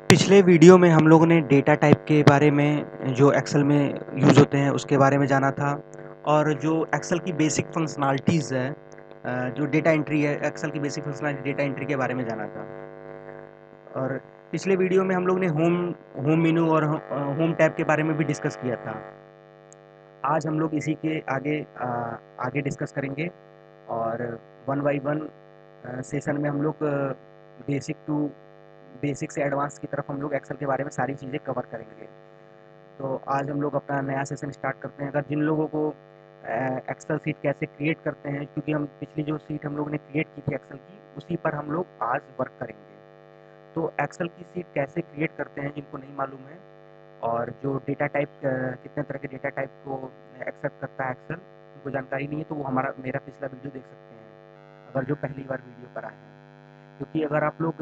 पिछले वीडियो में हम लोगों ने डेटा टाइप के बारे में जो एक्सेल में यूज़ होते हैं उसके बारे में जाना था और जो एक्सेल की बेसिक फंक्शनैलिटीज़ है जो डेटा एंट्री है एक्सेल की बेसिक फंक्शनैलिटी डेटा एंट्री के बारे में जाना था। और पिछले वीडियो में हम लोग ने होम होम मेनू और होम टैब के बारे में भी डिस्कस किया था। आज हम लोग इसी के आगे डिस्कस करेंगे और वन बाई वन सेशन में हम लोग बेसिक से एडवांस की तरफ हम लोग एक्सेल के बारे में सारी चीज़ें कवर करेंगे। तो आज हम लोग अपना नया सेशन स्टार्ट करते हैं। अगर जिन लोगों को एक्सेल सीट कैसे क्रिएट करते हैं, क्योंकि हम पिछली जो सीट हम लोग ने क्रिएट की थी एक्सेल की, उसी पर हम लोग आज वर्क करेंगे। तो एक्सेल की सीट कैसे क्रिएट करते हैं जिनको नहीं मालूम है, और जो डेटा टाइप कितने तरह के डेटा टाइप को एक्सेप्ट करता है एक्सेल, उनको जानकारी नहीं है तो वो मेरा पिछला वीडियो देख सकते हैं अगर जो पहली बार वीडियो पर आए हैं। क्योंकि अगर आप लोग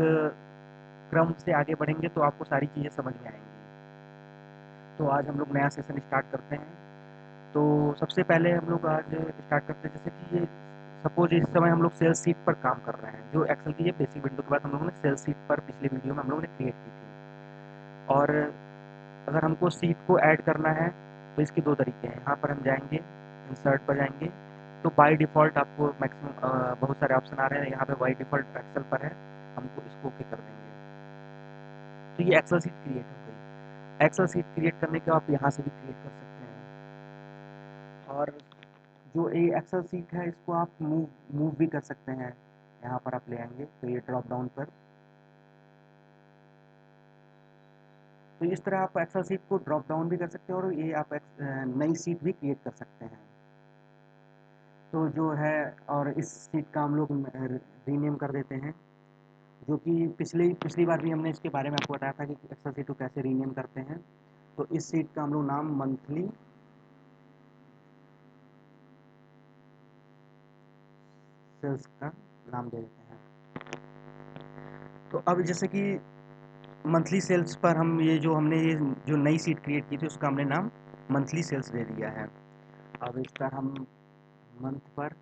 क्रम से आगे बढ़ेंगे तो आपको सारी चीज़ें समझ में आएंगी। तो आज हम लोग नया सेशन स्टार्ट करते हैं। तो सबसे पहले हम लोग आज स्टार्ट करते हैं, जैसे कि ये सपोज इस समय हम लोग सेल्स सीट पर काम कर रहे हैं। जो एक्सेल की ये बेसिक विंडो के बाद हम लोगों ने सेल्स सीट पर पिछले वीडियो में हम लोगों ने क्रिएट की थी। और अगर हमको सीट को ऐड करना है तो इसके दो तरीके हैं। यहाँ पर हम जाएंगे, इंसर्ट पर जाएंगे, तो बाय डिफ़ॉल्ट आपको मैक्सिमम बहुत सारे ऑप्शन आ रहे हैं। यहाँ पे बाय डिफ़ॉल्ट एक्सेल पर है, हमको इसको ओके कर देंगे। तो ये एक्सेल सीट क्रिएट हो गई। एक्सेल सीट क्रिएट करने के आप यहाँ से भी क्रिएट कर सकते हैं। और जो ये एक्सेल सीट है इसको आप मूव भी कर सकते हैं। यहाँ पर आप ले आएंगे तो ये ड्रॉप डाउन पर, तो इस तरह आप एक्सेल सीट को ड्रॉप डाउन भी कर सकते हैं और ये आप नई सीट भी क्रिएट कर सकते हैं। तो जो है, और इस सीट का हम लोग रीनेम कर देते हैं, जो कि पिछली बार भी हमने इसके बारे में आपको बताया था कि एक्सेल सीट को कैसे रीनेम करते हैं। तो इस सीट का हम लोग नाम मंथली सेल्स का नाम दे देते हैं। तो अब जैसे कि मंथली सेल्स पर हम ये जो नई सीट क्रिएट की थी उसका हमने नाम मंथली सेल्स दे दिया है। अब इस पर हम मंथ पर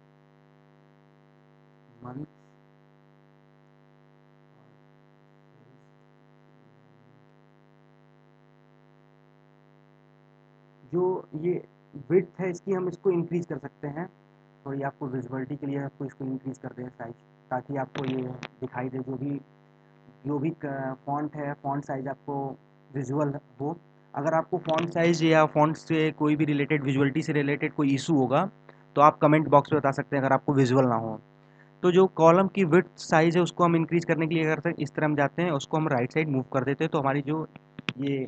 मंथ जो ये विड्थ है इसकी हम इसको इंक्रीज कर सकते हैं। तो ये आपको विजिबिलिटी के लिए आपको इसको इंक्रीज कर दें साइज, ताकि आपको ये दिखाई दे जो भी फॉन्ट है, फॉन्ट साइज आपको विजुअल हो। अगर आपको फॉन्ट साइज या फॉन्ट से कोई भी रिलेटेड विजुअलिटी से रिलेटेड कोई इशू होगा तो आप कमेंट बॉक्स में बता सकते हैं अगर आपको विजुअल ना हो। तो जो कॉलम की विड्थ साइज है उसको हम इंक्रीज करने के लिए करते हैं, इस तरह हम जाते हैं उसको हम राइट साइड मूव कर देते हैं, तो हमारी जो ये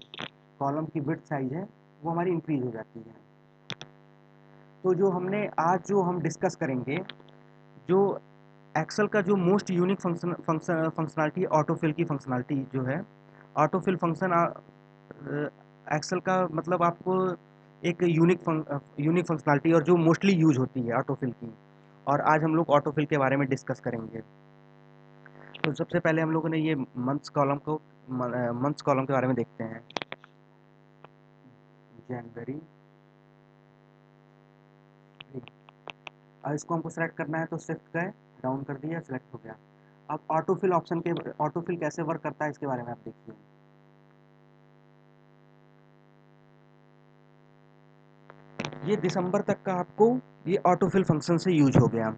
कॉलम की विड्थ साइज है वो हमारी इंक्रीज हो जाती है। तो जो हमने आज जो हम डिस्कस करेंगे, जो एक्सेल का जो मोस्ट यूनिक फंक्शनैलिटी है ऑटोफिल की फंक्शनैलिटी जो है। ऑटोफिल फंक्शन एक्सेल का मतलब आपको एक यूनिक फंक्शनैलिटी और जो मोस्टली यूज होती है ऑटोफिल की। और आज हम लोग ऑटोफिल के बारे में डिस्कस करेंगे। तो सबसे पहले हम लोगों ने ये मंथ्स कॉलम के बारे में देखते हैं। जनवरी, और इसको हमको सेलेक्ट करना है तो शिफ्ट गए डाउन कर दिया, सेलेक्ट हो गया। अब ऑटोफिल कैसे वर्क करता है इसके बारे में आप देखिए। ये दिसंबर तक का आपको ये ऑटोफिल फंक्शन से यूज हो गया।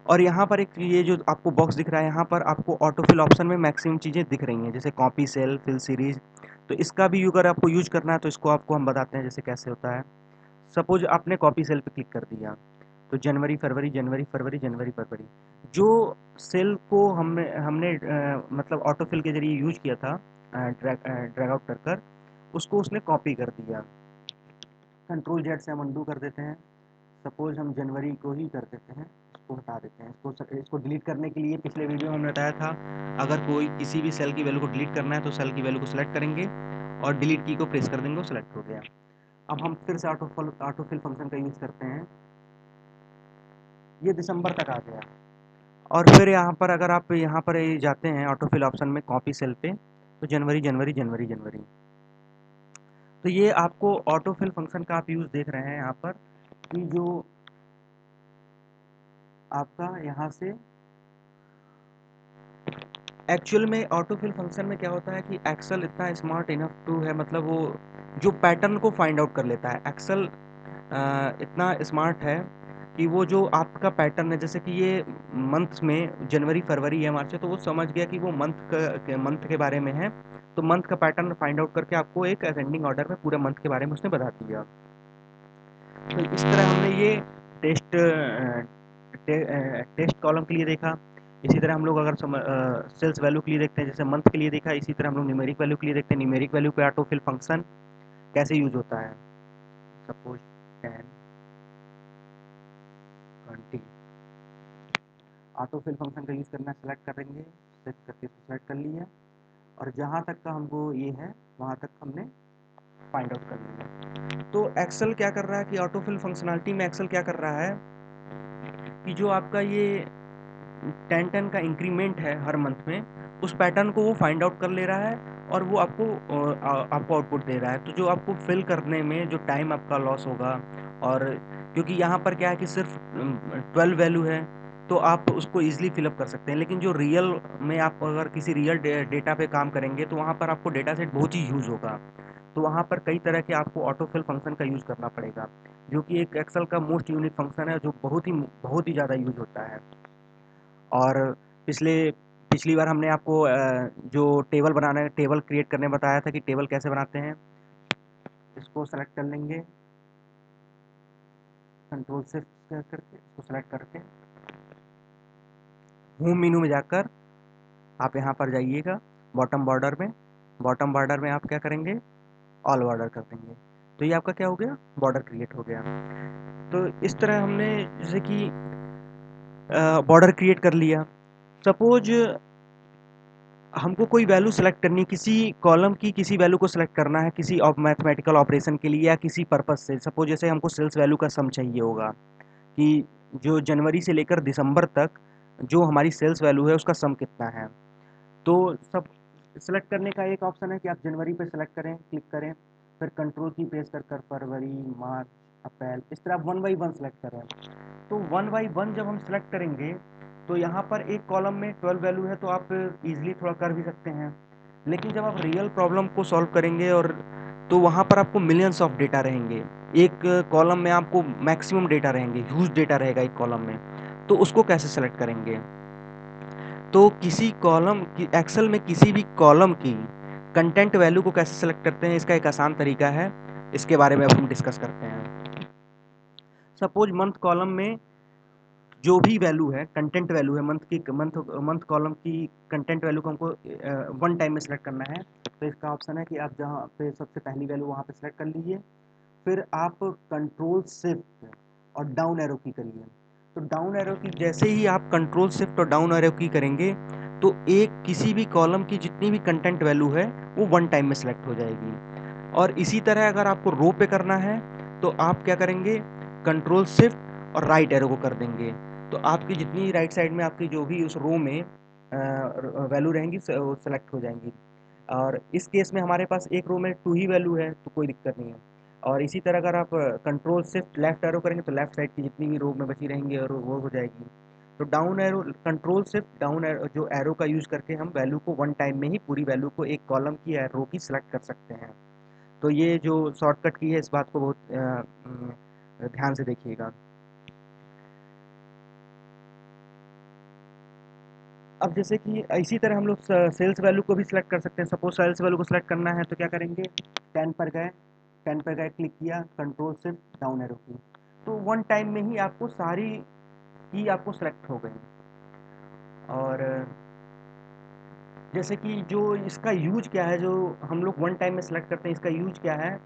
और यहाँ पर एक ये जो आपको बॉक्स दिख रहा है, यहाँ पर आपको ऑटोफिल ऑप्शन में मैक्सिमम चीज़ें दिख रही हैं, जैसे कॉपी सेल, फिल सीरीज। तो इसका भी अगर आपको यूज करना है तो इसको आपको हम बताते हैं जैसे कैसे होता है। सपोज आपने कॉपी सेल पे क्लिक कर दिया, तो जनवरी फरवरी जनवरी फरवरी जनवरी फरवरी, जो सेल को हमने हमने मतलब ऑटोफिल के जरिए यूज किया था, ड्रैग आउट कर कर उसको उसने कॉपी कर दिया। कंट्रोल जेड से हम अंडू कर देते हैं। सपोज हम जनवरी को ही कर देते हैं, इसको हटा देते हैं। इसको डिलीट करने के लिए पिछले वीडियो में हमने बताया था, अगर कोई किसी भी सेल की वैल्यू को डिलीट करना है तो सेल की वैल्यू को सिलेक्ट करेंगे और डिलीट की को प्रेस कर देंगे, वो सिलेक्ट हो गया। अब हम फिर से ऑटोफिल फंक्शन का यूज़ करते हैं। ये दिसंबर तक आ गया। और फिर यहाँ पर अगर आप यहाँ पर ये जाते हैं ऑटोफिल ऑप्शन में कॉपी सेल पे, तो जनवरी जनवरी जनवरी जनवरी, तो ये आपको ऑटोफिल फंक्शन का आप यूज़ देख रहे हैं यहाँ पर, कि जो आपका यहाँ से एक्चुअल में ऑटोफिल फंक्शन में क्या होता है कि एक्सेल इतना स्मार्ट इनफ टू है, मतलब वो जो पैटर्न को फाइंड आउट कर लेता है। एक्सेल इतना स्मार्ट है कि वो जो आपका पैटर्न है, जैसे कि ये मंथ्स में जनवरी फरवरी है मार्च है, तो वो समझ गया कि वो मंथ के बारे में है, तो मंथ का पैटर्न फाइंड आउट करके आपको एक असेंडिंग ऑर्डर में पूरे मंथ के बारे में उसने बता दिया। तो इस तरह हमने ये टेस्ट टेस्ट कॉलम के लिए देखा। इसी तरह हम लोग अगर सेल्स वैल्यू के लिए देखते हैं, जैसे मंथ के लिए देखा, इसी तरह हम लोग न्यूमेरिक वैल्यू के लिए देखते हैं, न्यूमेरिक वैल्यू पे ऑटोफिल फंक्शन कैसे यूज होता है। सपोज 10 20 ऑटोफिल फंक्शन का यूज करना सेलेक्ट करेंगे, सेट करके सेलेक्ट कर लिया, और जहाँ तक का हमको ये है वहाँ तक हमने फाइंड आउट कर लिया। तो एक्सेल क्या कर रहा है कि ऑटोफिल फंक्शनलिटी में एक्सेल क्या कर रहा है कि जो आपका ये 10 का इंक्रीमेंट है हर मंथ में, उस पैटर्न को वो फाइंड आउट कर ले रहा है और वो आपको आउटपुट दे रहा है। तो जो आपको फिल करने में जो टाइम आपका लॉस होगा, और क्योंकि यहाँ पर क्या है कि सिर्फ 12 वैल्यू है, तो आप उसको ईजिली फिलअप कर सकते हैं। लेकिन जो रियल में आप अगर किसी रियल डेटा पे काम करेंगे, तो वहाँ पर आपको डेटा सेट बहुत ही यूज़ होगा। तो वहाँ पर कई तरह के आपको ऑटोफिल फंक्शन का यूज़ करना पड़ेगा, जो कि एक एक्सेल का मोस्ट यूनिक फंक्शन है, जो बहुत ही ज़्यादा यूज़ होता है। और पिछले पिछली बार हमने आपको जो टेबल क्रिएट करने बताया था कि टेबल कैसे बनाते हैं। इसको सेलेक्ट कर लेंगे, कंट्रोल से करके इसको सेलेक्ट करके होम मेनू में जाकर आप यहाँ पर जाइएगा, बॉटम बॉर्डर में आप क्या करेंगे, ऑल बॉर्डर कर देंगे। तो ये आपका क्या हो गया, बॉर्डर क्रिएट हो गया। तो इस तरह हमने जैसे कि बॉर्डर क्रिएट कर लिया। सपोज हमको कोई वैल्यू सेलेक्ट करनी है, किसी कॉलम की किसी वैल्यू को सेलेक्ट करना है किसी मैथमेटिकल ऑपरेशन के लिए या किसी पर्पस से। सपोज जैसे हमको सेल्स वैल्यू का सम चाहिए होगा कि जो जनवरी से लेकर दिसंबर तक जो हमारी सेल्स वैल्यू है उसका सम कितना है। तो सब सेलेक्ट करने का एक ऑप्शन है कि आप जनवरी पे सेलेक्ट करें, क्लिक करें, फिर कंट्रोल की प्रेस कर कर फरवरी, मार्च, अप्रैल, इस तरह वन बाई वन सेलेक्ट करें। तो वन बाई वन जब हम सेलेक्ट करेंगे, तो यहाँ पर एक कॉलम में 12 वैल्यू है, तो आप इजीली थोड़ा कर भी सकते हैं। लेकिन जब आप रियल प्रॉब्लम को सॉल्व करेंगे, और तो वहाँ पर आपको मिलियंस ऑफ डेटा रहेंगे, एक कॉलम में आपको मैक्सिमम डेटा रहेंगे, ह्यूज डेटा रहेगा एक कॉलम में। तो उसको कैसे सेलेक्ट करेंगे, तो किसी कॉलम की एक्सेल में किसी भी कॉलम की कंटेंट वैल्यू को कैसे सेलेक्ट करते हैं, इसका एक आसान तरीका है, इसके बारे में अब हम डिस्कस करते हैं। सपोज मंथ कॉलम में जो भी वैल्यू है, कंटेंट वैल्यू है, मंथ कॉलम की कंटेंट वैल्यू को हमको वन टाइम में सेलेक्ट करना है। तो इसका ऑप्शन है कि आप जहाँ पे सबसे पहली वैल्यू वहाँ पे सेलेक्ट कर लीजिए, फिर आप कंट्रोल शिफ्ट और डाउन एरो की करिए। तो डाउन एरो की जैसे ही आप कंट्रोल शिफ्ट और डाउन एरो की करेंगे, तो एक किसी भी कॉलम की जितनी भी कंटेंट वैल्यू है वो वन टाइम में सेलेक्ट हो जाएगी। और इसी तरह अगर आपको रो पे करना है, तो आप क्या करेंगे, कंट्रोल शिफ्ट और राइट एरो को कर देंगे, तो आपकी जितनी राइट साइड में आपकी जो भी उस रो में वैल्यू रहेंगी वो सेलेक्ट हो जाएंगी। और इस केस में हमारे पास एक रो में टू ही वैल्यू है, तो कोई दिक्कत नहीं है। और इसी तरह अगर आप कंट्रोल शिफ्ट लेफ्ट एरो करेंगे, तो लेफ्ट साइड की जितनी भी रो में बची रहेंगी और वो हो जाएगी। तो down arrow, control shift down arrow, जो एरो का यूज़ करके हम वैल्यू को वन टाइम में ही पूरी वैल्यू को एक कॉलम की या रो की सेलेक्ट कर सकते हैं। तो ये जो शॉर्टकट की है, इस बात को बहुत ध्यान से देखिएगा। अब जैसे कि इसी तरह हम लोग सेल्स वैल्यू को भी सिलेक्ट कर सकते हैं। सपोज सेल्स वैल्यू को सिलेक्ट करना है, तो क्या करेंगे, 10 पर गए, 10 पर गए, क्लिक किया, कंट्रोल शिफ्ट डाउन एरो की, तो वन टाइम में ही आपको सारी की आपको सिलेक्ट हो गई। और जैसे कि जो इसका यूज क्या है, जो हम लोग वन टाइम में सेलेक्ट करते हैं, इसका यूज क्या है।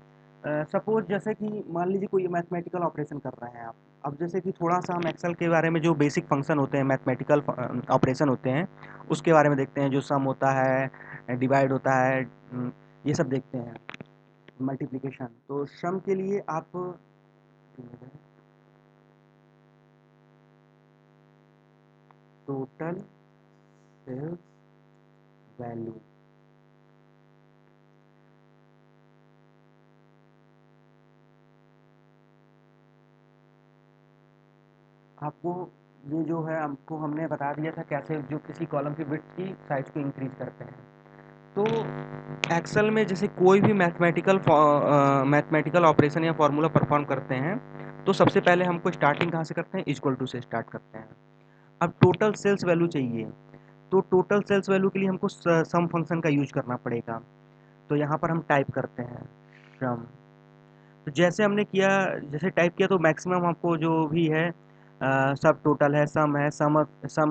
सपोज जैसे कि मान लीजिए कोई मैथमेटिकल ऑपरेशन कर रहे हैं आप। अब जैसे कि थोड़ा सा हम एक्सेल के बारे में, जो बेसिक फंक्शन होते हैं, मैथमेटिकल ऑपरेशन होते हैं, उसके बारे में देखते हैं। जो सम होता है, डिवाइड होता है, ये सब देखते हैं, मल्टीप्लिकेशन। तो सम के लिए आप टोटल सेल्स वैल्यू, आपको ये जो है हमको हमने बता दिया था कैसे जो किसी कॉलम की विड्थ की साइज को इंक्रीज करते हैं। तो एक्सेल में जैसे कोई भी मैथमेटिकल ऑपरेशन या फॉर्मूला परफॉर्म करते हैं, तो सबसे पहले हमको स्टार्टिंग कहाँ से करते हैं, इक्वल टू से स्टार्ट करते हैं। अब टोटल सेल्स वैल्यू चाहिए, तो टोटल सेल्स वैल्यू के लिए हमको सम फंक्शन का यूज करना पड़ेगा। तो यहाँ पर हम टाइप करते हैं सम। तो जैसे हमने किया, जैसे टाइप किया तो मैक्सिमम आपको जो भी है सब टोटल है सम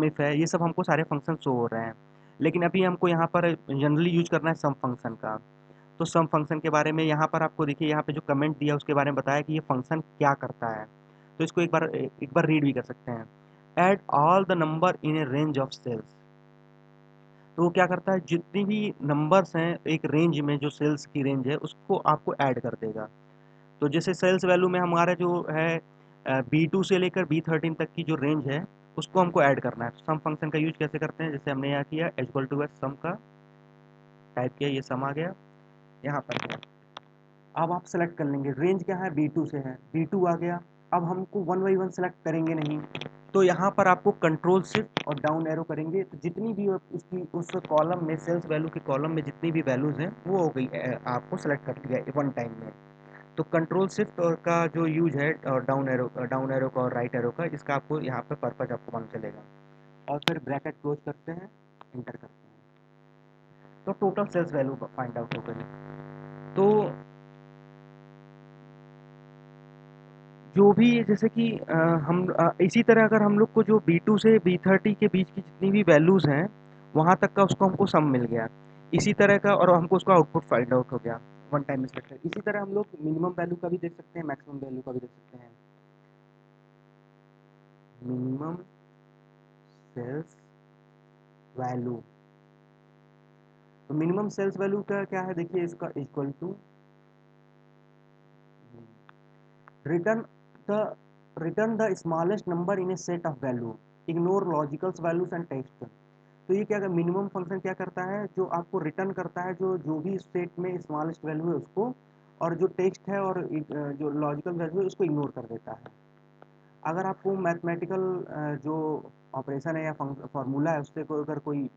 इफ है, ये सब हमको सारे फंक्शन शो हो रहे हैं। लेकिन अभी हमको यहाँ पर जनरली यूज करना है सम फंक्शन का। तो सम फंक्शन के बारे में यहाँ पर आपको देखिए, यहाँ पे जो कमेंट दिया उसके बारे में बताया कि ये फंक्शन क्या करता है। तो इसको एक बार रीड भी कर सकते हैं। Add all the number in a range of cells. तो वो क्या करता है, जितनी भी नंबर्स हैं एक रेंज में, जो सेल्स की रेंज है उसको आपको ऐड कर देगा। तो जैसे सेल्स वैल्यू में हमारा जो है B2 से लेकर B13 तक की जो रेंज है उसको हमको ऐड करना है। तो सम फंक्शन का यूज कैसे करते हैं, जैसे हमने यहाँ किया इक्वल टू सम का टाइप किया, ये सम आ गया यहाँ पर गया। अब आप सेलेक्ट कर लेंगे, रेंज क्या है B2 से है, B2 आ गया। अब हमको वन बाई वन सेलेक्ट करेंगे नहीं, तो यहाँ पर आपको कंट्रोल शिफ्ट और डाउन एरो करेंगे, तो जितनी भी उसकी उस कॉलम में सेल्स वैल्यू के कॉलम में जितनी भी वैल्यूज हैं वो हो गई, आपको सेलेक्ट कर लिया वन टाइम में। तो कंट्रोल शिफ्ट और का जो यूज है और डाउन एरो का और राइट एरो का, इसका आपको यहाँ पे पर्पज आपको मालूम चलेगा। और फिर ब्रैकेट क्लोज करते हैं, इंटर करते हैं, तो total sales value find out हो गई। तो जो भी जैसे कि इसी तरह अगर हम लोग को जो B2 से B30 के बीच की जितनी भी वैल्यूज हैं वहां तक का उसको हमको सम मिल गया, इसी तरह का, और हमको उसका आउटपुट फाइंड आउट हो गया वन टाइम में सेलेक्ट। इसी तरह हम लोग मिनिमम वैल्यू का भी देख सकते हैं, मैक्सिमम वैल्यू का भी देख सकते हैं। मिनिमम सेल्स वैल्यू, तो मिनिमम सेल्स वैल्यू का क्या है, देखिए इसका equal to return the return the smallest number in a set of value, ignore logicals values and text. तो ये क्या, मिनिमम फंक्शन क्या करता है, जो आपको रिटर्न करता है जो जो भी स्टेट में स्मॉलेस्ट वैल्यू है उसको, और जो टेक्स्ट है और जो लॉजिकल वैल्यू है उसको इग्नोर कर देता है। अगर आपको मैथमेटिकल जो ऑपरेशन है या फॉर्मूला है उससे अगर कोई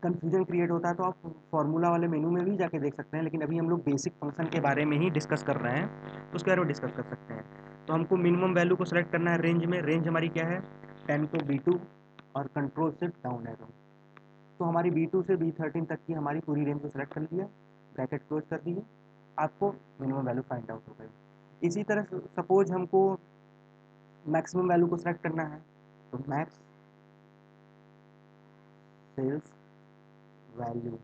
कंफ्यूजन क्रिएट होता है तो आप फार्मूला वाले मेनू में भी जाके देख सकते हैं, लेकिन अभी हम लोग बेसिक फंक्शन के बारे में ही डिस्कस कर रहे हैं, तो उसके बारे में डिस्कस कर सकते हैं। तो हमको मिनिमम वैल्यू को सेलेक्ट करना है रेंज में, रेंज हमारी क्या है 10 to B2, और कंट्रोल शिफ्ट डाउन एरो। तो हमारी B2 से B13 तक की हमारी पूरी रेंज को सेलेक्ट कर लिया, ब्रैकेट क्लोज कर दिए, आपको मिनिमम वैल्यू फाइंड आउट हो गई। इसी तरह सपोज हमको मैक्सिमम वैल्यू को सेलेक्ट करना है, तो max sales value,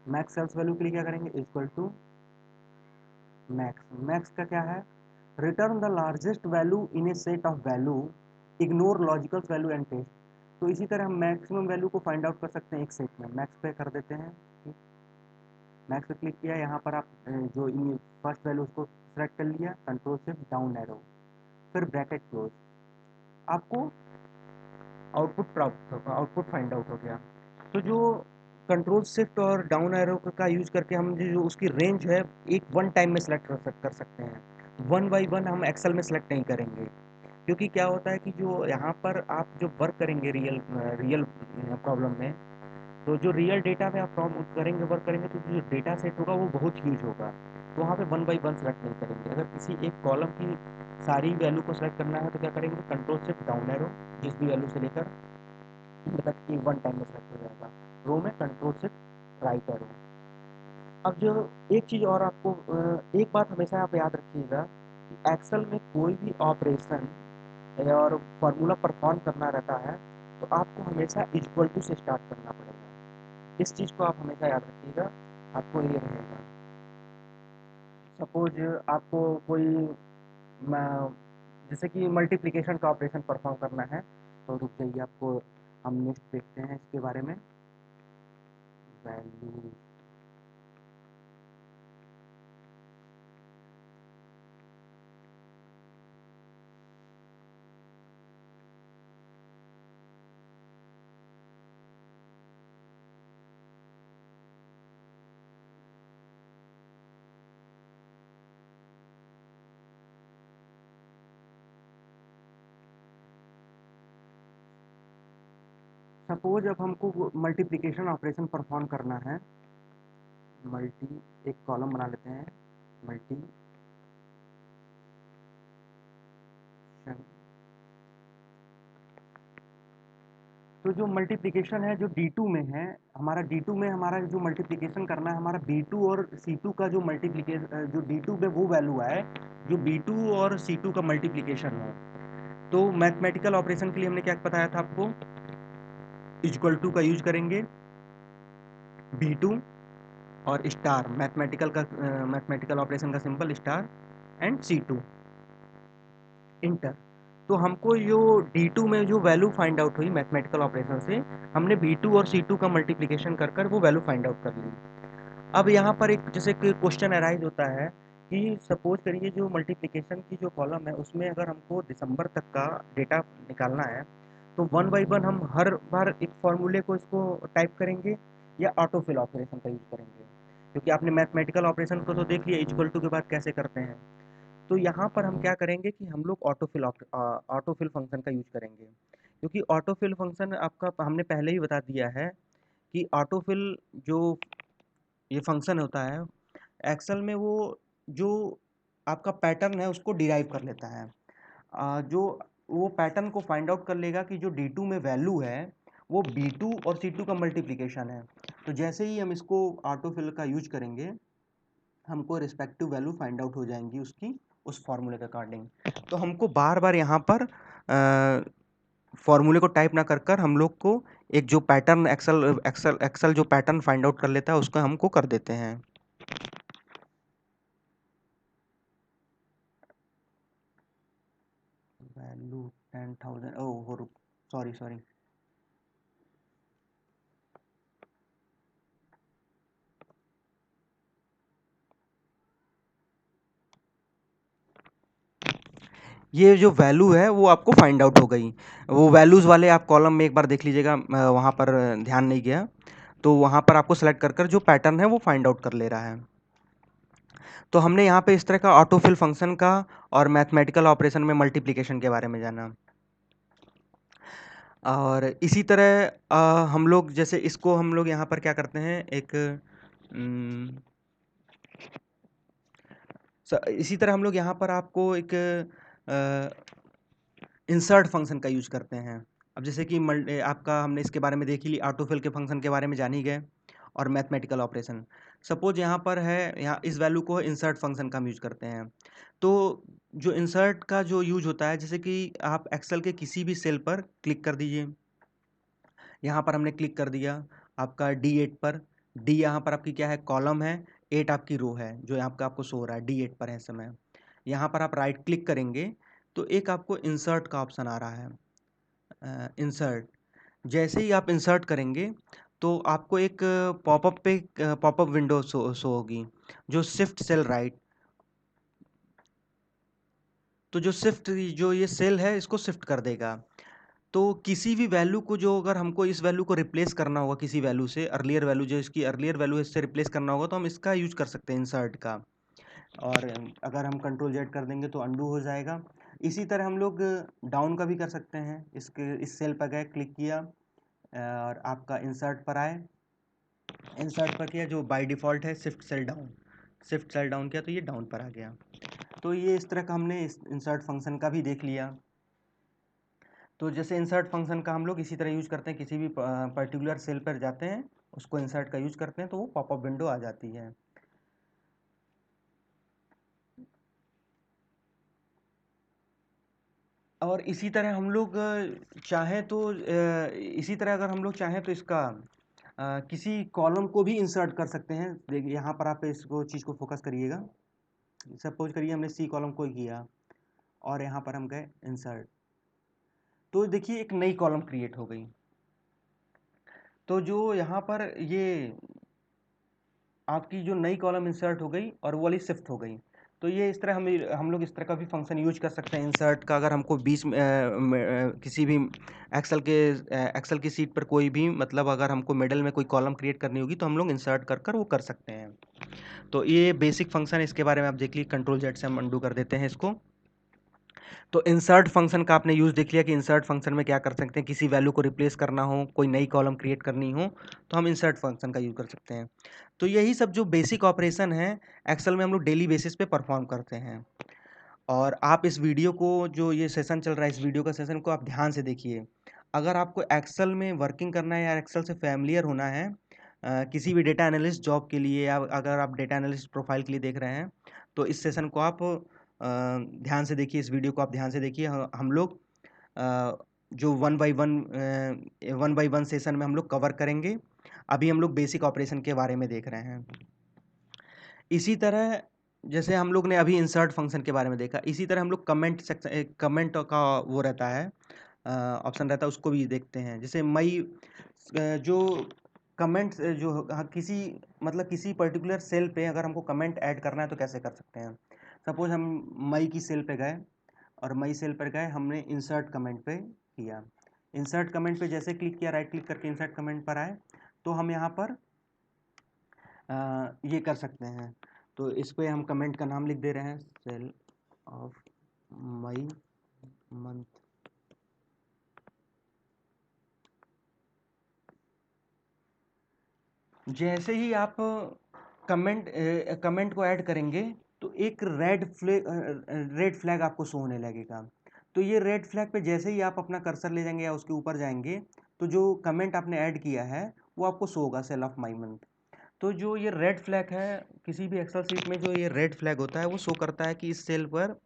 max sales value के लिए क्या करेंगे, इक्वल टू मैक्स। मैक्स का क्या है, return the largest value in a set of value, ignore logical value and text. तो इसी तरह हम मैक्सिमम वैल्यू को फाइंड आउट कर सकते हैं एक सेट में, मैक्स पे कर देते हैं, मैक्स पे क्लिक किया, यहाँ पर आप जो फर्स्ट वैल्यू उसको सेलेक्ट कर लिया, कंट्रोल शिफ्ट डाउन एरो, फिर ब्रैकेट क्लोज, आपको आउटपुट प्राप्त, आउटपुट फाइंड आउट हो गया। तो जो कंट्रोल शिफ्ट और डाउन एरो का यूज करके हम जो उसकी रेंज है एक वन टाइम में सेलेक्ट कर सकते हैं, वन बाई वन हम एक्सेल में सेलेक्ट नहीं करेंगे। क्योंकि क्या होता है कि जो यहाँ पर आप जो वर्क करेंगे रियल रियल प्रॉब्लम में, तो जो रियल डेटा में आप प्रॉब्लम करेंगे वर्क करेंगे, तो जो डेटा सेट होगा वो बहुत ह्यूज होगा, तो वहाँ पे वन बाई वन सेलेक्ट नहीं करेंगे। अगर किसी एक कॉलम की सारी वैल्यू को सेलेक्ट करना है तो क्या करेंगे, कंट्रोल शिफ्ट डाउन एरो, जिस भी वैल्यू से लेकर मतलब कि वन टाइम में सेलेक्ट हो जाएगा, रो में कंट्रोल शिफ्ट राइट एरो। अब जो एक चीज़ और आपको एक बात हमेशा आप याद रखिएगा कि एक्सेल में कोई भी ऑपरेशन और फार्मूला परफॉर्म करना रहता है तो आपको हमेशा इक्वल टू से स्टार्ट करना पड़ेगा। इस चीज़ को आप हमेशा याद रखिएगा, आपको ये रहेगा। सपोज आपको कोई जैसे कि मल्टीप्लिकेशन का ऑपरेशन परफॉर्म करना है, तो रुक जाइए, आपको हम नेक्स्ट देखते हैं इसके बारे में। वैल्यू, सपोज अब हमको मल्टीप्लिकेशन ऑपरेशन परफॉर्म करना है, एक कॉलम बना लेते हैं, मल्टीप्लिकेशन। तो जो मल्टीप्लिकेशन है जो D2 में है, हमारा D2 में हमारा जो मल्टीप्लिकेशन करना है, हमारा B2 और C2 का जो मल्टीप्लिकेशन जो D2 में वो वैल्यू आए जो B2 और C2 का मल्टीप्लिकेशन है। तो मैथमेटिकल ऑपरेशन के लिए हमने क्या बताया था आपको, इक्वल टू का यूज करेंगे, B2 और स्टार, मैथमेटिकल ऑपरेशन का symbol star and C2 inter. तो हमको जो D2 में जो वैल्यू फाइंड आउट हुई मैथमेटिकल ऑपरेशन से, हमने B2 और C2 का मल्टीप्लिकेशन कर कर वो वैल्यू फाइंड आउट कर ली। अब यहाँ पर एक जैसे कि क्वेश्चन अराइज होता है कि सपोज करिए जो मल्टीप्लिकेशन की जो कॉलम है उसमें अगर हमको दिसंबर तक का डेटा निकालना है, तो वन बाई वन हम हर बार एक फॉर्मूले को इसको टाइप करेंगे या ऑटोफिल ऑपरेशन का यूज करेंगे, क्योंकि आपने मैथमेटिकल ऑपरेशन को तो देख लिया इक्वल टू के बाद कैसे करते हैं। तो यहाँ पर हम क्या करेंगे कि हम लोग ऑटोफिल फंक्शन का यूज करेंगे, क्योंकि ऑटोफिल फंक्शन आपका हमने पहले ही बता दिया है कि ऑटोफिल जो ये फंक्शन होता है एक्सेल में, वो जो आपका पैटर्न है उसको डिराइव कर लेता है। जो वो पैटर्न को फाइंड आउट कर लेगा कि जो D2 में वैल्यू है वो B2 और C2 का मल्टीप्लिकेशन है। तो जैसे ही हम इसको ऑटोफिल का यूज करेंगे, हमको रिस्पेक्टिव वैल्यू फाइंड आउट हो जाएंगी उसकी उस फॉर्मूले के अकॉर्डिंग। तो हमको बार बार यहाँ पर फॉर्मूले को टाइप ना कर कर हम लोग को एक जो पैटर्न एक्सेल जो पैटर्न फाइंड आउट कर लेता है उसको हमको कर देते हैं। वैल्यू 10,000, ओह सॉरी सॉरी, ये जो वैल्यू है वो आपको फाइंड आउट हो गई। वो वैल्यूज़ वाले आप कॉलम में एक बार देख लीजिएगा, वहाँ पर ध्यान नहीं गया, तो वहाँ पर आपको सेलेक्ट कर कर जो पैटर्न है वो फाइंड आउट कर ले रहा है। तो हमने यहाँ पे इस तरह का ऑटोफिल फंक्शन का और मैथमेटिकल ऑपरेशन में मल्टीप्लिकेशन के बारे में जाना। और इसी तरह हम लोग जैसे इसको हम लोग यहाँ पर क्या करते हैं, एक इसी तरह हम लोग यहाँ पर आपको एक इंसर्ट फंक्शन का यूज करते हैं। अब जैसे कि आपका हमने इसके बारे में देख ही ली, ऑटोफिल के फंक्शन के बारे में जान ही गए, और मैथमेटिकल ऑपरेशन। सपोज यहाँ पर है, यहाँ इस वैल्यू को इंसर्ट फंक्शन का हम यूज करते हैं। तो जो इंसर्ट का जो यूज होता है, जैसे कि आप एक्सेल के किसी भी सेल पर क्लिक कर दीजिए। यहाँ पर हमने क्लिक कर दिया आपका D8 पर। D यहाँ पर आपकी क्या है, कॉलम है, 8 आपकी रो है, जो यहाँ आपको शो हो रहा है D8 पर है इस समय। यहाँ पर आप राइट क्लिक करेंगे तो एक आपको इंसर्ट का ऑप्शन आ रहा है, इंसर्ट। जैसे ही आप इंसर्ट करेंगे तो आपको एक पॉपअप विंडो शो होगी, जो शिफ्ट सेल राइट। तो जो ये सेल है इसको शिफ्ट कर देगा। तो किसी भी वैल्यू को, जो अगर हमको इस वैल्यू को रिप्लेस करना होगा किसी वैल्यू से, अर्लियर वैल्यू जो इसकी अर्लियर वैल्यू है इससे रिप्लेस करना होगा, तो हम इसका यूज कर सकते हैं इंसर्ट का। और अगर हम कंट्रोल जेड कर देंगे तो अंडू हो जाएगा। इसी तरह हम लोग डाउन का भी कर सकते हैं। इस सेल पर गए, क्लिक किया और आपका इंसर्ट पर आए, इंसर्ट पर किया, जो बाय डिफ़ॉल्ट है शिफ्ट सेल डाउन किया तो ये डाउन पर आ गया। तो ये इस तरह का हमने इस इंसर्ट फंक्शन का भी देख लिया। तो जैसे इंसर्ट फंक्शन का हम लोग इसी तरह यूज करते हैं, किसी भी पर्टिकुलर सेल पर जाते हैं, उसको इंसर्ट का यूज करते हैं तो वो पॉपअप विंडो आ जाती है। और इसी तरह हम लोग चाहें तो इसी तरह अगर हम लोग चाहें तो इसका किसी कॉलम को भी इंसर्ट कर सकते हैं। देखिए यहाँ पर आप इसको चीज़ को फोकस करिएगा। सपोज करिए हमने सी कॉलम को किया और यहाँ पर हम गए इंसर्ट, तो देखिए एक नई कॉलम क्रिएट हो गई। तो जो यहाँ पर ये आपकी जो नई कॉलम इंसर्ट हो गई और वो वाली शिफ्ट हो गई। तो ये इस तरह हम लोग इस तरह का भी फंक्शन यूज कर सकते हैं इंसर्ट का। अगर हमको बीच में किसी भी एक्सेल की सीट पर कोई भी, मतलब अगर हमको मिडल में कोई कॉलम क्रिएट करनी होगी तो हम लोग इंसर्ट कर कर वो कर सकते हैं। तो ये बेसिक फंक्शन है, इसके बारे में आप देख लीजिए। कंट्रोल जेड से हम अंडू कर देते हैं इसको। तो इंसर्ट फंक्शन का आपने यूज़ देख लिया कि इंसर्ट फंक्शन में क्या कर सकते हैं, किसी वैल्यू को रिप्लेस करना हो, कोई नई कॉलम क्रिएट करनी हो, तो हम इंसर्ट फंक्शन का यूज़ कर सकते हैं। तो यही सब जो बेसिक ऑपरेशन है एक्सेल में हम लोग डेली बेसिस पे परफॉर्म करते हैं। और आप इस वीडियो को, जो ये सेशन चल रहा है, इस वीडियो का सेशन को आप ध्यान से देखिए। अगर आपको एक्सेल में वर्किंग करना है या एक्सेल से फैमिलियर होना है किसी भी डेटा एनालिस्ट जॉब के लिए, या अगर आप डेटा एनालिस्ट प्रोफाइल के लिए देख रहे हैं, तो इस सेशन को आप ध्यान से देखिए, इस वीडियो को आप ध्यान से देखिए। हम लोग जो वन बाई वन सेशन में हम लोग कवर करेंगे। अभी हम लोग बेसिक ऑपरेशन के बारे में देख रहे हैं। इसी तरह जैसे हम लोग ने अभी इंसर्ट फंक्शन के बारे में देखा, इसी तरह हम लोग कमेंट सेक्शन, कमेंट का वो रहता है, ऑप्शन रहता है, उसको भी देखते हैं। जैसे जो कमेंट जो किसी, मतलब किसी पर्टिकुलर सेल पे अगर हमको कमेंट ऐड करना है तो कैसे कर सकते हैं। सपोज हम मई की सेल पे गए, और मई सेल पर गए, हमने इंसर्ट कमेंट पे किया। इंसर्ट कमेंट पे जैसे क्लिक किया, राइट क्लिक करके इंसर्ट कमेंट पर आए, तो हम यहाँ पर ये कर सकते हैं। तो इस पे हम कमेंट का नाम लिख दे रहे हैं, सेल ऑफ मई मंथ। जैसे ही आप कमेंट को ऐड करेंगे, तो एक रेड फ्लैग आपको शो होने लगेगा। तो ये रेड फ्लैग पे जैसे ही आप अपना कर्सर ले जाएंगे या उसके ऊपर जाएंगे, तो जो कमेंट आपने ऐड किया है वो आपको शो होगा, सेल ऑफ मई मंथ। तो जो ये रेड फ्लैग है, किसी भी एक्सेल शीट में जो ये रेड फ्लैग होता है, वो शो करता है कि इस सेल पर,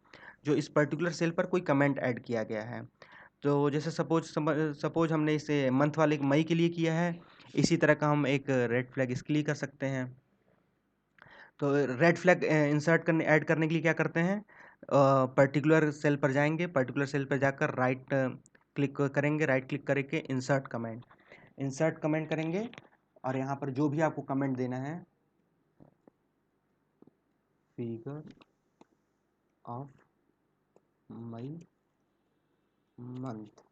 जो इस पर्टिकुलर सेल पर कोई कमेंट ऐड किया गया है। तो जैसे सपोज हमने इसे मंथ वाले मई के लिए किया है, इसी तरह का हम एक रेड फ्लैग इसके लिए कर सकते हैं। तो रेड फ्लैग इंसर्ट करने, ऐड करने के लिए क्या करते हैं, पर्टिकुलर सेल पर जाएंगे, पर्टिकुलर सेल पर जाकर राइट क्लिक करेंगे, राइट क्लिक करके इंसर्ट कमेंट करेंगे, और यहाँ पर जो भी आपको कमेंट देना है, फिगर ऑफ मई मंथ,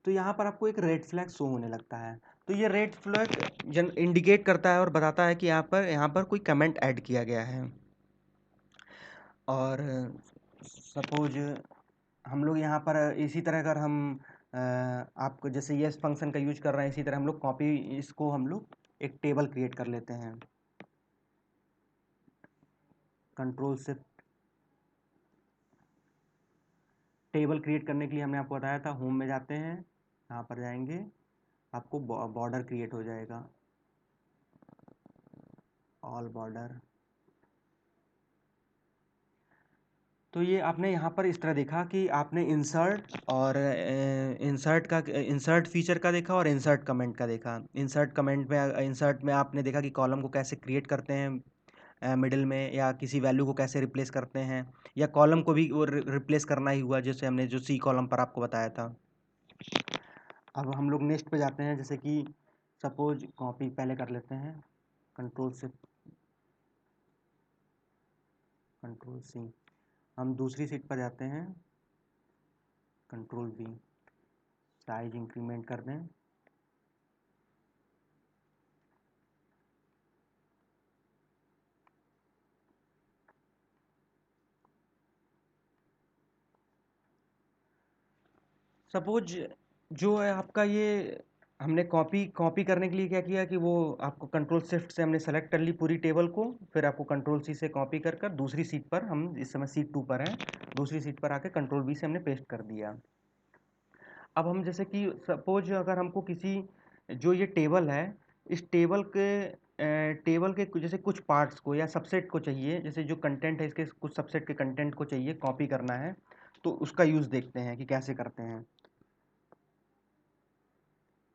तो यहाँ पर आपको एक रेड फ्लैग शो होने लगता है। तो ये रेड फ्लैग इंडिकेट करता है और बताता है कि यहाँ पर कोई कमेंट ऐड किया गया है। और सपोज हम लोग यहाँ पर इसी तरह अगर हम आपको जैसे यस फंक्शन का यूज कर रहे हैं, इसी तरह हम लोग इसको हम लोग एक टेबल क्रिएट कर लेते हैं। कंट्रोल से टेबल क्रिएट करने के लिए हमने आपको बताया था, होम में जाते हैं, यहाँ पर जाएंगे, आपको बॉर्डर क्रिएट हो जाएगा, ऑल बॉर्डर। तो ये आपने यहाँ पर इस तरह देखा कि आपने इंसर्ट फीचर का देखा और इंसर्ट कमेंट का देखा। इंसर्ट में आपने देखा कि कॉलम को कैसे क्रिएट करते हैं मिडिल में, या किसी वैल्यू को कैसे रिप्लेस करते हैं, या कॉलम को भी वो रिप्लेस करना ही हुआ, जैसे हमने जो सी कॉलम पर आपको बताया था। अब हम लोग नेक्स्ट पे जाते हैं, जैसे कि सपोज कॉपी पहले कर लेते हैं, कंट्रोल सी, हम दूसरी सीट पर जाते हैं, कंट्रोल वी, साइज इंक्रीमेंट कर दें, सपोज जो है आपका ये, हमने कॉपी करने के लिए क्या किया कि वो आपको कंट्रोल शिफ्ट से हमने सेलेक्ट कर ली पूरी टेबल को, फिर आपको कंट्रोल सी से कॉपी कर कर दूसरी सीट पर, हम इस समय सीट 2 पर हैं, दूसरी सीट पर आके कंट्रोल वी से हमने पेस्ट कर दिया। अब हम जैसे कि सपोज अगर हमको किसी, जो ये टेबल है, इस टेबल के जैसे कुछ पार्ट्स को या सबसेट को चाहिए, जैसे जो कंटेंट है इसके कुछ सबसेट के कंटेंट को चाहिए कॉपी करना है, तो उसका यूज़ देखते हैं कि कैसे करते हैं।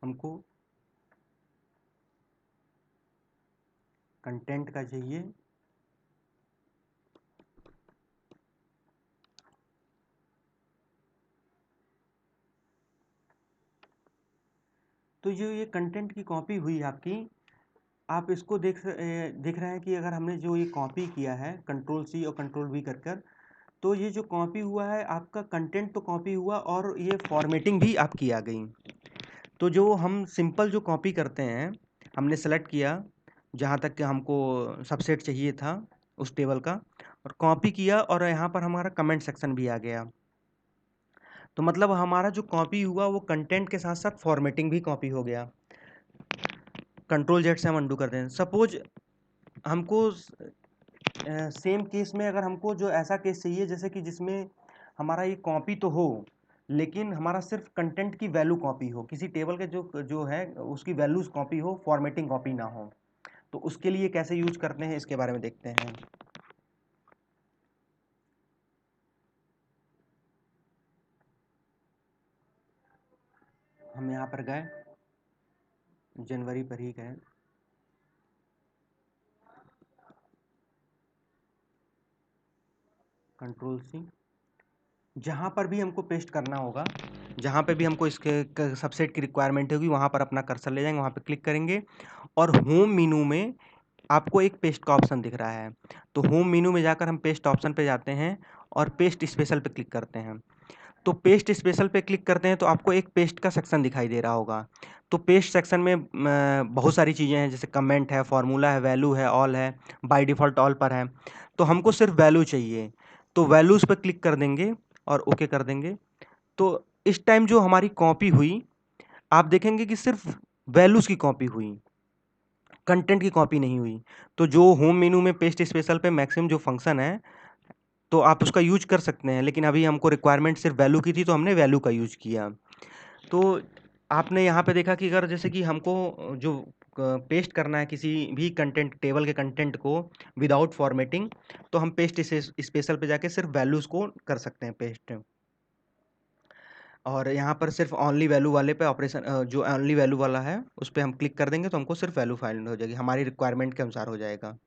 हमको कंटेंट का चाहिए, तो जो ये कंटेंट की कॉपी हुई आपकी, आप इसको देख रहे हैं कि अगर हमने जो ये कॉपी किया है कंट्रोल सी और कंट्रोल वी कर कर, तो ये जो कॉपी हुआ है आपका कंटेंट तो कॉपी हुआ, और ये फॉर्मेटिंग भी आपकी आ गई। तो जो हम सिंपल जो कॉपी करते हैं, हमने सेलेक्ट किया जहाँ तक कि हमको सबसेट चाहिए था उस टेबल का, और कॉपी किया और यहाँ पर हमारा कमेंट सेक्शन भी आ गया। तो मतलब हमारा जो कॉपी हुआ वो कंटेंट के साथ साथ फॉर्मेटिंग भी कॉपी हो गया। कंट्रोल जेड से हम अंडू करते हैं। सपोज हमको सेम केस में अगर हमको जो ऐसा केस चाहिए जैसे कि जिसमें हमारा ये कॉपी तो हो लेकिन हमारा सिर्फ कंटेंट की वैल्यू कॉपी हो, किसी टेबल के जो जो है उसकी वैल्यूज कॉपी हो, फॉर्मेटिंग कॉपी ना हो, तो उसके लिए कैसे यूज करते हैं इसके बारे में देखते हैं। हम यहाँ पर गए, जनवरी पर ही गए, कंट्रोल सी, जहाँ पर भी हमको पेस्ट करना होगा, जहाँ पे भी हमको इसके सबसेट की रिक्वायरमेंट होगी वहाँ पर अपना कर्सर ले जाएंगे, वहाँ पे क्लिक करेंगे और होम मेनू में आपको एक पेस्ट का ऑप्शन दिख रहा है। तो होम मेनू में जाकर हम पेस्ट ऑप्शन पे जाते हैं और पेस्ट स्पेशल पे क्लिक करते हैं। तो पेस्ट स्पेशल पे क्लिक करते हैं तो आपको एक पेस्ट का सेक्शन दिखाई दे रहा होगा। तो पेस्ट सेक्शन में बहुत सारी चीज़ें हैं, जैसे कमेंट है, फॉर्मूला है, वैल्यू है, ऑल है, बाय डिफ़ॉल्ट ऑल पर है। तो हमको सिर्फ वैल्यू चाहिए, तो वैल्यूज़ पे क्लिक कर देंगे और ओके कर देंगे। तो इस टाइम जो हमारी कॉपी हुई, आप देखेंगे कि सिर्फ वैल्यूज़ की कॉपी हुई, कंटेंट की कॉपी नहीं हुई। तो जो होम मेनू में पेस्ट स्पेशल पे मैक्सिमम जो फंक्शन है, तो आप उसका यूज कर सकते हैं, लेकिन अभी हमको रिक्वायरमेंट सिर्फ वैल्यू की थी तो हमने वैल्यू का यूज किया। तो आपने यहाँ पे देखा कि अगर जैसे कि हमको जो पेस्ट करना है किसी भी कंटेंट, टेबल के कंटेंट को विदाउट फॉर्मेटिंग, तो हम पेस्ट स्पेशल पे जाके सिर्फ वैल्यूज़ को कर सकते हैं पेस्ट। और यहाँ पर सिर्फ ओनली वैल्यू वाले पे ऑपरेशन, जो ओनली वैल्यू वाला है उस पर हम क्लिक कर देंगे तो हमको सिर्फ वैल्यू फाइंड हो जाएगी, हमारी रिक्वायरमेंट के अनुसार हो जाएगा।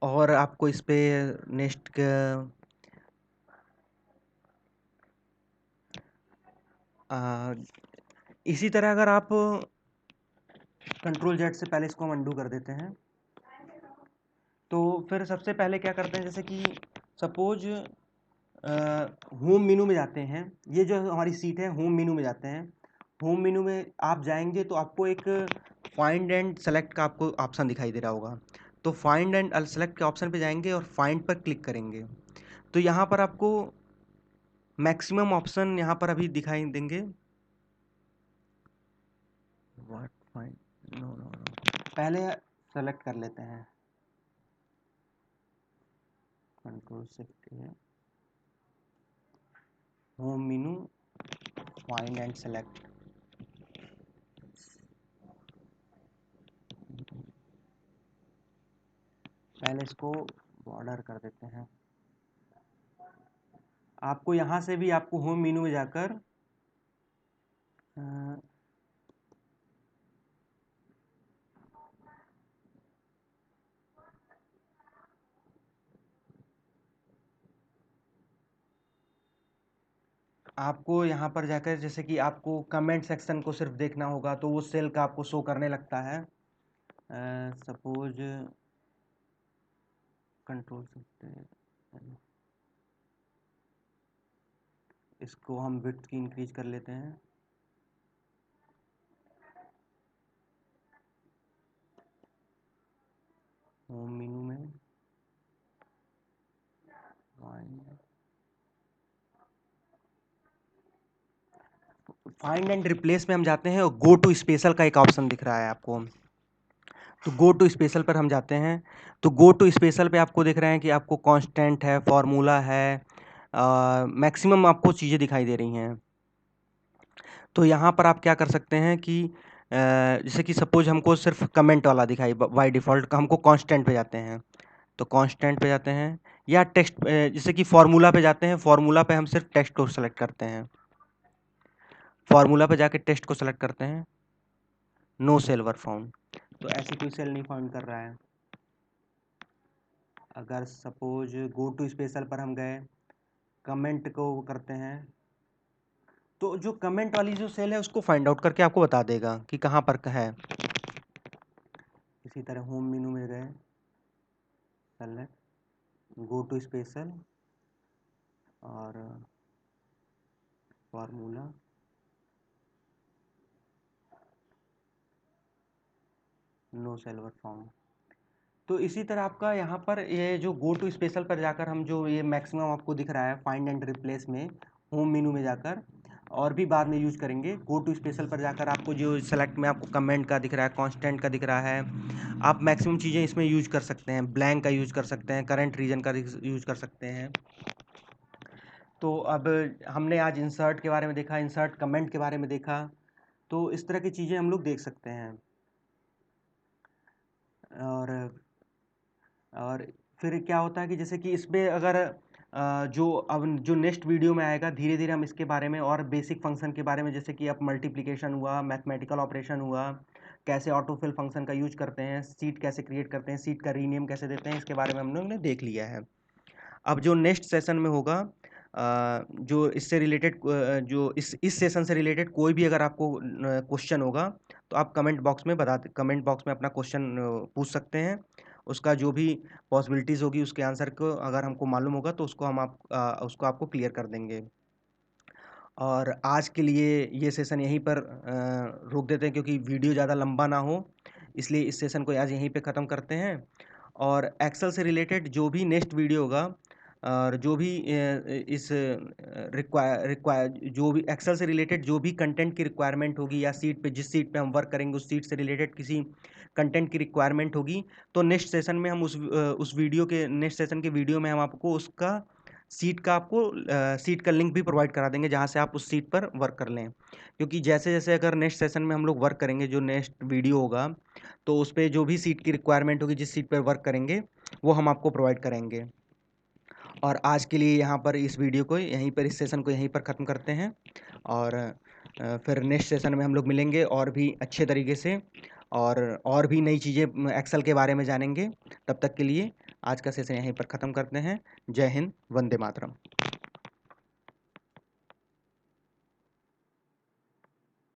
और आपको इस पे नेक्स्ट इसी तरह अगर आप कंट्रोल जेड से पहले इसको हम अंडू कर देते हैं, तो फिर सबसे पहले क्या करते हैं, जैसे कि सपोज होम मेनू में जाते हैं, ये जो हमारी सीट है होम मेनू में जाते हैं। होम मेनू में आप जाएंगे तो आपको एक फाइंड एंड सेलेक्ट का आपको ऑप्शन दिखाई दे रहा होगा। तो फाइंड एंड सेलेक्ट के ऑप्शन पे जाएंगे और फाइंड पर क्लिक करेंगे। तो यहाँ पर आपको मैक्सिमम ऑप्शन यहाँ पर अभी दिखाई देंगे। What find, no no no, पहले सेलेक्ट कर लेते हैं, कंट्रोल शिफ्ट है, home menu, find and select. पहले इसको बॉर्डर कर देते हैं। आपको यहाँ से भी आपको होम मेनू में जाकर अ, आपको यहाँ पर जाकर जैसे कि आपको कमेंट सेक्शन को सिर्फ देखना होगा तो वो सेल का आपको शो करने लगता है। सपोज कंट्रोल शिफ्ट, इसको हम विड्थ की इंक्रीज कर लेते हैं। होम मेनू में फाइंड एंड रिप्लेस में हम जाते हैं और गो टू स्पेशल का एक ऑप्शन दिख रहा है आपको। तो गो टू स्पेशल पर हम जाते हैं। तो गो टू स्पेशल पे आपको दिख रहे हैं कि आपको कांस्टेंट है, फार्मूला है, मैक्सिमम आपको चीज़ें दिखाई दे रही हैं। तो यहाँ पर आप क्या कर सकते हैं कि जैसे कि सपोज हमको सिर्फ कमेंट वाला दिखाई बाय डिफ़ॉल्ट का, हमको कांस्टेंट पे जाते हैं। तो कांस्टेंट पे जाते हैं या टेक्स्ट, जैसे कि फार्मूला पे जाते हैं, फार्मूला पे हम सिर्फ टेक्स्ट को सेलेक्ट करते हैं। फार्मूला पे जाके टेक्स्ट को सेलेक्ट करते हैं, नो सेल्वर फाउंड। तो ऐसी कोई सेल नहीं फाउंड कर रहा है। अगर सपोज गो टू स्पेशल पर हम गए, कमेंट को वो करते हैं, तो जो कमेंट वाली जो सेल है उसको फाइंड आउट करके आपको बता देगा कि कहाँ पर है। इसी तरह होम मेनू में गए, सेलेक्ट गो टू स्पेशल और फार्मूला, नो सेल्वर फाउंड। तो इसी तरह आपका यहाँ पर ये जो गो टू स्पेशल पर जाकर हम जो ये मैक्सिमम आपको दिख रहा है फाइंड एंड रिप्लेस में होम मेनू में जाकर और भी बाद में यूज करेंगे। गो टू स्पेशल पर जाकर आपको जो सेलेक्ट में आपको कमेंट का दिख रहा है, कांस्टेंट का दिख रहा है, आप मैक्सिमम चीज़ें इसमें यूज कर सकते हैं। ब्लैंक का यूज कर सकते हैं, करंट रीजन का यूज कर सकते हैं। तो अब हमने आज इंसर्ट के बारे में देखा, इंसर्ट कमेंट के बारे में देखा, तो इस तरह की चीज़ें हम लोग देख सकते हैं। और फिर क्या होता है कि जैसे कि इसमें अगर जो नेक्स्ट वीडियो में आएगा, धीरे धीरे हम इसके बारे में और बेसिक फंक्शन के बारे में, जैसे कि अब मल्टीप्लिकेशन हुआ, मैथमेटिकल ऑपरेशन हुआ, कैसे ऑटोफिल फंक्शन का यूज करते हैं, सीट कैसे क्रिएट करते हैं, सीट का रीनेम कैसे देते हैं, इसके बारे में हम लोग ने देख लिया है। अब जो नेक्स्ट सेशन में होगा, जो इससे रिलेटेड जो इस सेशन से रिलेटेड कोई भी अगर आपको क्वेश्चन होगा तो आप कमेंट बॉक्स में अपना क्वेश्चन पूछ सकते हैं। उसका जो भी पॉसिबिलिटीज़ होगी उसके आंसर को अगर हमको मालूम होगा तो उसको आपको क्लियर कर देंगे। और आज के लिए ये सेशन यहीं पर रोक देते हैं क्योंकि वीडियो ज़्यादा लंबा ना हो, इसलिए इस सेशन को आज यहीं पे ख़त्म करते हैं। और एक्सेल से रिलेटेड जो भी नेक्स्ट वीडियो होगा और जो भी इस जो भी एक्सेल से रिलेटेड जो भी कंटेंट की रिक्वायरमेंट होगी या सीट पे जिस सीट पे हम वर्क करेंगे उस सीट से रिलेटेड किसी कंटेंट की रिक्वायरमेंट होगी तो नेक्स्ट सेशन में हम उस वीडियो के नेक्स्ट सेशन के वीडियो में हम आपको उसका सीट का लिंक भी प्रोवाइड करा देंगे जहाँ से आप उस सीट पर वर्क कर लें। क्योंकि जैसे जैसे अगर नेक्स्ट सेशन में हम लोग वर्क करेंगे, जो नेक्स्ट वीडियो होगा तो उस पर जो भी सीट की रिक्वायरमेंट होगी, जिस सीट पर वर्क करेंगे वो हम आपको प्रोवाइड करेंगे। और आज के लिए यहाँ पर इस वीडियो को यहीं पर, इस सेशन को यहीं पर ख़त्म करते हैं। और फिर नेक्स्ट सेशन में हम लोग मिलेंगे और भी अच्छे तरीके से और भी नई चीज़ें एक्सेल के बारे में जानेंगे। तब तक के लिए आज का सेशन यहीं पर ख़त्म करते हैं। जय हिंद, वंदे मातरम।